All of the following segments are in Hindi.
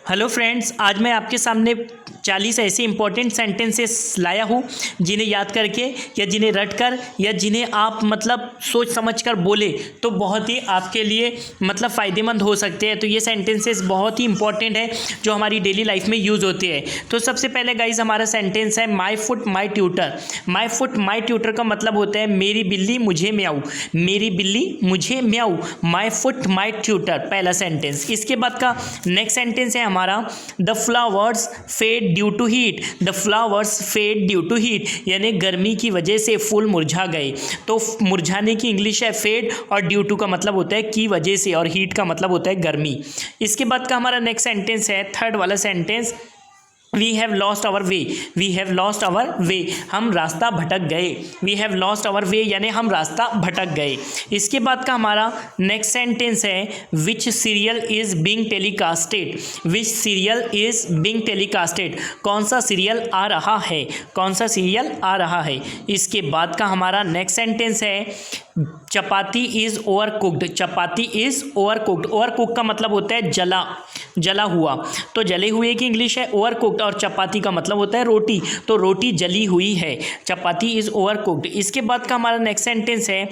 हेलो फ्रेंड्स, आज मैं आपके सामने 40 ऐसे इंपॉर्टेंट सेंटेंसेस लाया हूँ जिन्हें याद करके या जिन्हें रट कर या जिन्हें आप सोच समझ कर बोले तो बहुत ही आपके लिए फ़ायदेमंद हो सकते हैं। तो ये सेंटेंसेस बहुत ही इंपॉर्टेंट है जो हमारी डेली लाइफ में यूज़ होते हैं। तो सबसे पहले गाइज हमारा सेंटेंस है माई foot my tutor. My foot my tutor का मतलब होता है मेरी बिल्ली मुझे म्याऊ, मेरी बिल्ली मुझे म्याऊ। माई फुट माई ट्यूटर पहला सेंटेंस। इसके बाद का नेक्स्ट सेंटेंस है हमारा the flowers fade due to heat. The flowers fade due to heat यानी गर्मी की वजह से फूल मुरझा गए। तो मुरझाने की इंग्लिश है फेड और ड्यू टू का मतलब होता है की वजह से और हीट का मतलब होता है गर्मी। इसके बाद का हमारा नेक्स्ट सेंटेंस है थर्ड वाला sentence we have lost our way. We have lost our way, हम रास्ता भटक गए। We have lost our way यानी हम रास्ता भटक गए। इसके बाद का हमारा नेक्स्ट सेंटेंस है which serial is being telecasted. Which serial is being telecasted, कौन सा सीरियल आ रहा है, कौन सा सीरियल आ रहा है। इसके बाद का हमारा नेक्स्ट सेंटेंस है chapati is overcooked. Chapati is overcooked. Overcook का मतलब होता है जला, जला हुआ। तो जले हुए की इंग्लिश है ओवर कुक्ड और चपाती का मतलब होता है रोटी, तो रोटी जली हुई है। Chapati is overcooked. इसके बाद का हमारा नेक्स्ट सेंटेंस है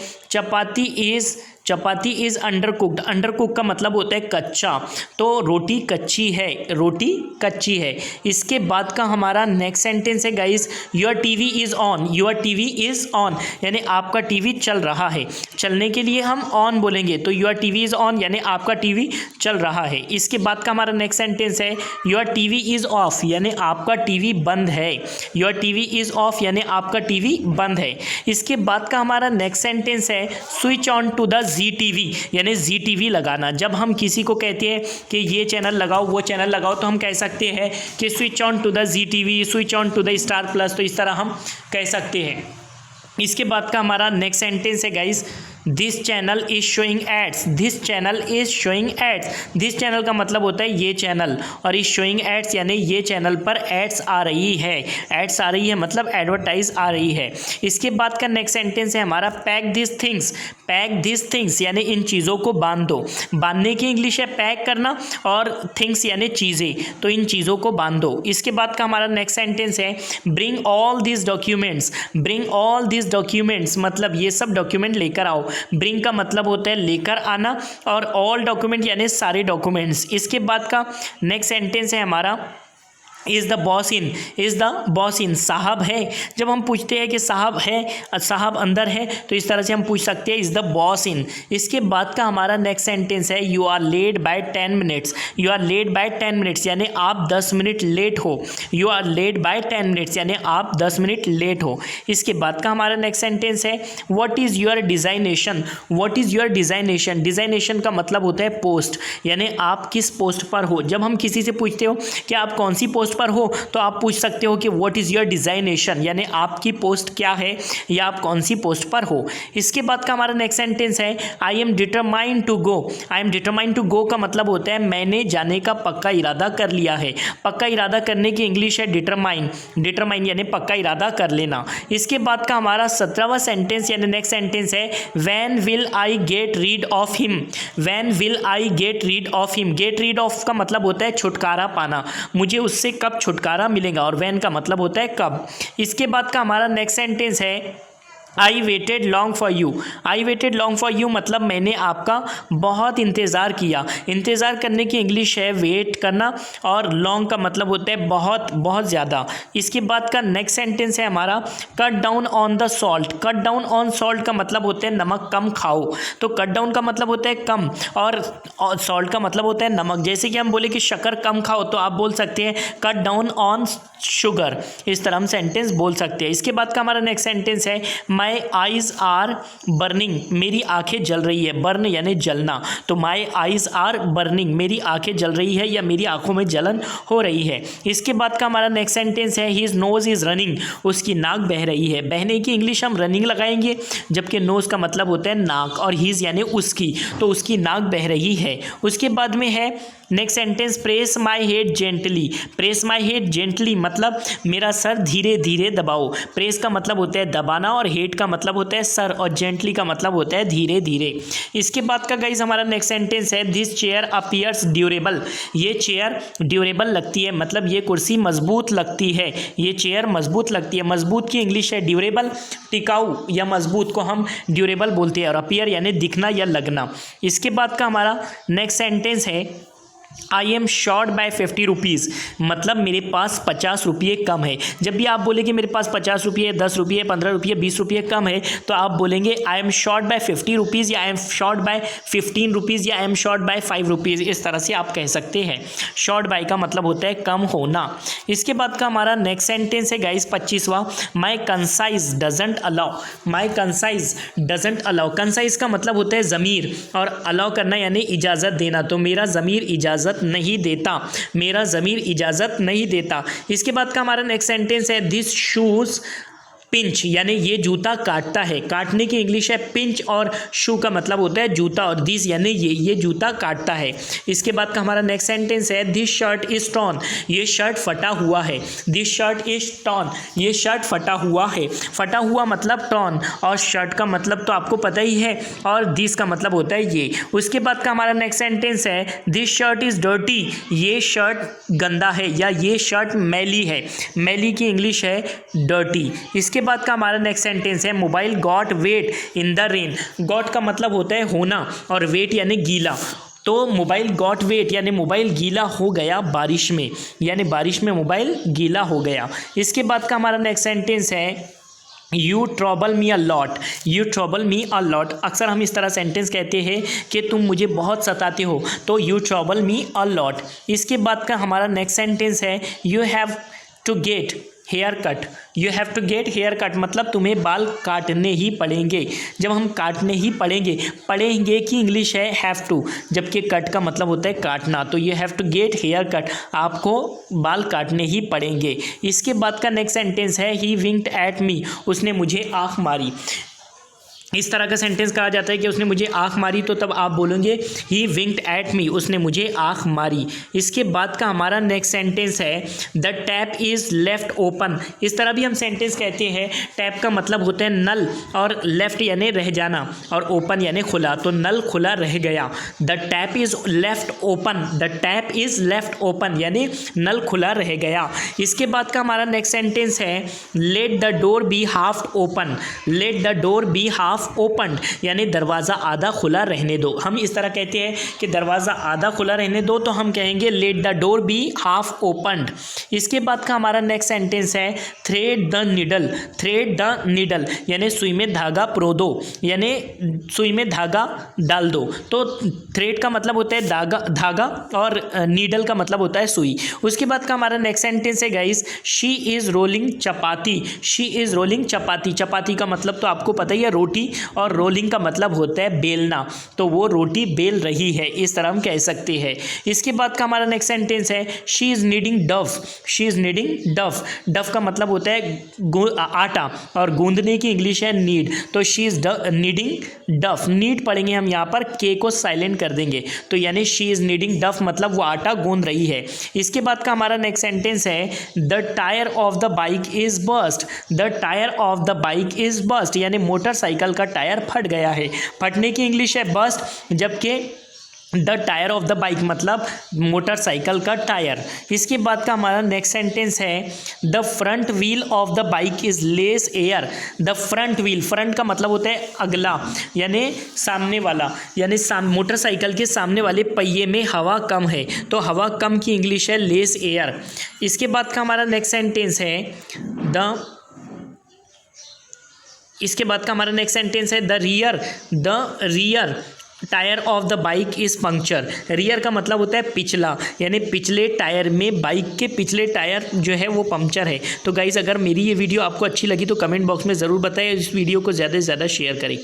chapati is undercooked. Undercook का मतलब होता है कच्चा, तो रोटी कच्ची है, रोटी कच्ची है। इसके बाद का हमारा नेक्स्ट सेंटेंस है guys your TV is on. Your TV is on यानी आपका टीवी चल रहा है। चलने के लिए हम ऑन बोलेंगे, तो योर टीवी इज ऑन यानी आपका टीवी चल रहा है। इसके बाद का हमारा नेक्स्ट सेंटेंस है योर टीवी इज ऑफ यानी आपका टीवी बंद है। योर टीवी इज ऑफ यानी आपका टीवी बंद है। इसके बाद का हमारा नेक्स्ट सेंटेंस है switch on to the Zee TV यानी जी टीवी लगाना। जब हम किसी को कहते हैं कि ये चैनल लगाओ वो चैनल लगाओ तो हम कह सकते हैं कि switch on to the Zee TV, switch on to the Star Plus, तो इस तरह हम कह सकते हैं। इसके बाद का हमारा नेक्स्ट सेंटेंस है guys this channel is showing ads. This channel is showing ads. This channel का मतलब होता है ये चैनल और इज शोइंग एड्स यानी ये चैनल पर एड्स आ रही है। एड्स आ रही है मतलब एडवर्टाइज आ रही है। इसके बाद का नेक्स्ट सेंटेंस है हमारा pack this things. Pack this things यानी इन चीज़ों को बांध दो। बांधने की इंग्लिश है पैक करना और थिंग्स यानी चीज़ें, तो इन चीज़ों को बांध दो। इसके बाद का हमारा नेक्स्ट सेंटेंस है bring all this documents. Bring all this documents मतलब ये सब डॉक्यूमेंट लेकर आओ। ब्रिंग का मतलब होता है लेकर आना और ऑल डॉक्यूमेंट यानी सारे डॉक्यूमेंट्स। इसके बाद का नेक्स्ट सेंटेंस है हमारा is the boss in. Is the boss इन, साहब है। जब हम पूछते हैं कि साहब है, साहब अंदर है, तो इस तरह से हम पूछ सकते हैं इज़ द बॉस इन। इसके बाद का हमारा नेक्स्ट सेंटेंस है you are late by 10 minutes. You are late by 10 minutes यानी आप 10 मिनट लेट हो। You are late by 10 minutes यानी आप 10 मिनट लेट हो। इसके बाद का हमारा नेक्स्ट सेंटेंस है what is your designation. What is your designation. Designation का मतलब होता है पोस्ट यानी आप किस पोस्ट पर हो। जब हम किसी से पूछते हो कि आप कौन सी पोस्ट पर हो तो आप पूछ सकते हो कि व्हाट इज़ योर डिज़ाइनेशन यानी आपकी पोस्ट क्या है या आप कौन सी पोस्ट पर हो। इसके बाद का हमारा नेक्स्ट सेंटेंस है I am determined to go. I am determined to go का मतलब होता है मैंने जाने का पक्का इरादा कर लिया है। पक्का इरादा करने की इंग्लिश है डिटरमाइन। डिटरमाइन यानी पक्का इरादा कर लेना। इसके बाद का हमारा 17वां सेंटेंस यानी नेक्स्ट सेंटेंस है when will I get rid of him. When will I get rid of him. Get rid of का मतलब होता है छुटकारा पाना, मुझे उससे कब छुटकारा मिलेगा, और वैन का मतलब होता है कब। इसके बाद का हमारा नेक्स्ट सेंटेंस है I waited long for you. I waited long for you मतलब मैंने आपका बहुत इंतज़ार किया। इंतज़ार करने की इंग्लिश है वेट करना और लॉन्ग का मतलब होता है बहुत, बहुत ज़्यादा। इसके बाद का नेक्स्ट सेंटेंस है हमारा cut down on the salt. Cut down on salt का मतलब होता है नमक कम खाओ। तो कट डाउन का मतलब होता है कम और सॉल्ट का मतलब होता है नमक। जैसे कि हम बोले कि शक्कर कम खाओ तो आप बोल सकते हैं कट डाउन ऑन शुगर। इस तरह हम सेंटेंस बोल सकते हैं। इसके बाद का हमारा नेक्स्ट सेंटेंस है माई आइज़ आर बर्निंग। मेरी आंखें जल रही है। बर्न यानी जलना, तो माई आइज़ आर बर्निंग मेरी आंखें जल रही है या मेरी आंखों में जलन हो रही है। इसके बाद का हमारा नेक्स्ट सेंटेंस है हिज नोज इज़ रनिंग। उसकी नाक बह रही है। बहने की इंग्लिश हम रनिंग लगाएंगे जबकि नोज का मतलब होता है नाक और हिज यानी उसकी, तो उसकी नाक बह रही है। उसके बाद में है next sentence press my head gently. Press my head gently मतलब मेरा सर धीरे धीरे दबाओ। प्रेस का मतलब होता है दबाना और हेड वेट का मतलब होता है सर और जेंटली का मतलब होता है धीरे धीरे। इसके बाद का गाइज हमारा नेक्स्ट सेंटेंस है दिस चेयर अपीयर्स ड्यूरेबल। ये चेयर ड्यूरेबल लगती है, मतलब ये कुर्सी मजबूत लगती है, ये चेयर मजबूत लगती है। मजबूत की इंग्लिश है ड्यूरेबल, टिकाऊ या मजबूत को हम ड्यूरेबल बोलते हैं, और अपीयर यानी दिखना या लगना। इसके बाद का हमारा नेक्स्ट सेंटेंस है I am short by 50 rupees, मतलब मेरे पास 50 रुपये कम है। जब भी आप बोलेंगे मेरे पास 50 रुपये, 10 रुपये, 15 रुपये, 20 रुपये कम है, तो आप बोलेंगे I am short by 50 rupees, या I am short by 15 rupees, या I am short by 5 rupees. इस तरह से आप कह सकते हैं। शॉर्ट बाय का मतलब होता है कम होना। इसके बाद का हमारा नेक्स्ट सेंटेंस है गाइस 25वां, my conscience doesn't allow. My conscience doesn't allow, conscience का मतलब होता है ज़मीर, और अलाउ करना यानी इजाज़त देना। तो मेरा ज़मीर इजाज़त नहीं देता, मेरा ज़मीर इजाज़त नहीं देता। इसके बाद का हमारा नेक्स्ट सेंटेंस है दिस शूज़ पिंच, यानी ये जूता काटता है। काटने की इंग्लिश है पिंच, और शू का मतलब होता है जूता, और दिस यानी ये जूता काटता है। इसके बाद का हमारा नेक्स्ट सेंटेंस है दिस शर्ट इज टॉर्न, ये शर्ट फटा हुआ है। दिस शर्ट इज टॉर्न, ये शर्ट फटा हुआ है। फटा हुआ मतलब टॉर्न, और शर्ट का मतलब तो आपको पता ही है, और दिस का मतलब होता है ये। उसके बाद का हमारा नेक्स्ट सेंटेंस है दिस शर्ट इज डर्टी, ये शर्ट गंदा है, या ये शर्ट मैली है। मैली की इंग्लिश है डर्टी। इसके बाद का हमारा नेक्स्ट सेंटेंस है mobile got wet in the rain. Got का मतलब होता है होना, और वेट यानी गीला। तो मोबाइल गॉट वेट यानी मोबाइल गीला हो गया बारिश में, यानी बारिश में मोबाइल गीला हो गया। इसके बाद का हमारा नेक्स्ट सेंटेंस है you trouble me a lot. You trouble me a lot, अक्सर हम इस तरह सेंटेंस कहते हैं कि तुम मुझे बहुत सताते हो, तो you trouble me a lot. इसके बाद का हमारा नेक्स्ट सेंटेंस है you have to get haircut. You have to get haircut, मतलब तुम्हें बाल काटने ही पड़ेंगे। जब हम काटने ही पड़ेंगे की इंग्लिश है हैव टू, जबकि कट का मतलब होता है काटना। तो you have to get haircut, आपको बाल काटने ही पड़ेंगे। इसके बाद का नेक्स्ट सेंटेंस है ही विंक्ड एट मी, उसने मुझे आँख मारी। इस तरह का सेंटेंस कहा जाता है कि उसने मुझे आँख मारी, तो तब आप बोलेंगे ही विंक्ड एट मी, उसने मुझे आँख मारी। इसके बाद का हमारा नेक्स्ट सेंटेंस है the tap is left open. इस तरह भी हम सेंटेंस कहते हैं। टैप का मतलब होता है नल, और लेफ्ट यानी रह जाना, और ओपन यानी खुला। तो नल खुला रह गया। The tap is left open, the tap is left open यानी नल खुला रह गया। इसके बाद का हमारा नेक्स्ट सेंटेंस है let the door be half open. Let the door be half open यानी दरवाज़ा आधा खुला रहने दो। हम इस तरह कहते हैं कि दरवाज़ा आधा खुला रहने दो, तो हम कहेंगे let the door be half opened. इसके बाद का हमारा नेक्स्ट सेंटेंस है thread the needle. Thread the needle यानी सुई में धागा प्रो दो, यानी सुई में धागा डाल दो। तो थ्रेड का मतलब होता है धागा, और नीडल का मतलब होता है सुई। उसके बाद का हमारा नेक्स्ट सेंटेंस है guys she is rolling chapati. She is rolling chapati. Chapati का मतलब तो आपको पता ही है रोटी, और रोलिंग का मतलब होता है बेलना। तो वो रोटी बेल रही है, इस तरह हम कह सकते हैं। इसके बाद का हमारा नेक्स्ट सेंटेंस है शी इज़ नीडिंग डफ। शी इज़ नीडिंग डफ। डफ का मतलब होता है आटा, और गूंदने की इंग्लिश है नीड। तो शी इज़ नीडिंग डफ। नीड पढ़ेंगे हम यहाँ पर, के को साइलेंट कर देंगे, तो यानी शी इज़ नीडिंग डफ मतलब वो आटा गूंद रही है। इसके बाद का हमारा नेक्स्ट सेंटेंस है the tyre of the bike is burst. The tyre of the bike is burst यानी मोटरसाइकिल का टायर फट गया है। फटने की इंग्लिश है बस्ट, जबकि the tyre of the bike मतलब मोटरसाइकिल का टायर। इसके बाद का हमारा नेक्स्ट सेंटेंस है the front wheel of the bike is less air. The front wheel, front का मतलब होता है अगला यानी सामने वाला, यानी मोटरसाइकिल के सामने वाले पहिए में हवा कम है, तो हवा कम की इंग्लिश है लेस एयर। इसके बाद का हमारा नेक्स्ट सेंटेंस है the rear tyre of the bike is puncture. Rear का मतलब होता है पिछला, यानी पिछले टायर में, बाइक के पिछले टायर जो है वो पंक्चर है। तो गाइज़ अगर मेरी ये वीडियो आपको अच्छी लगी तो कमेंट बॉक्स में ज़रूर बताएं, इस वीडियो को ज़्यादा से ज़्यादा शेयर करें।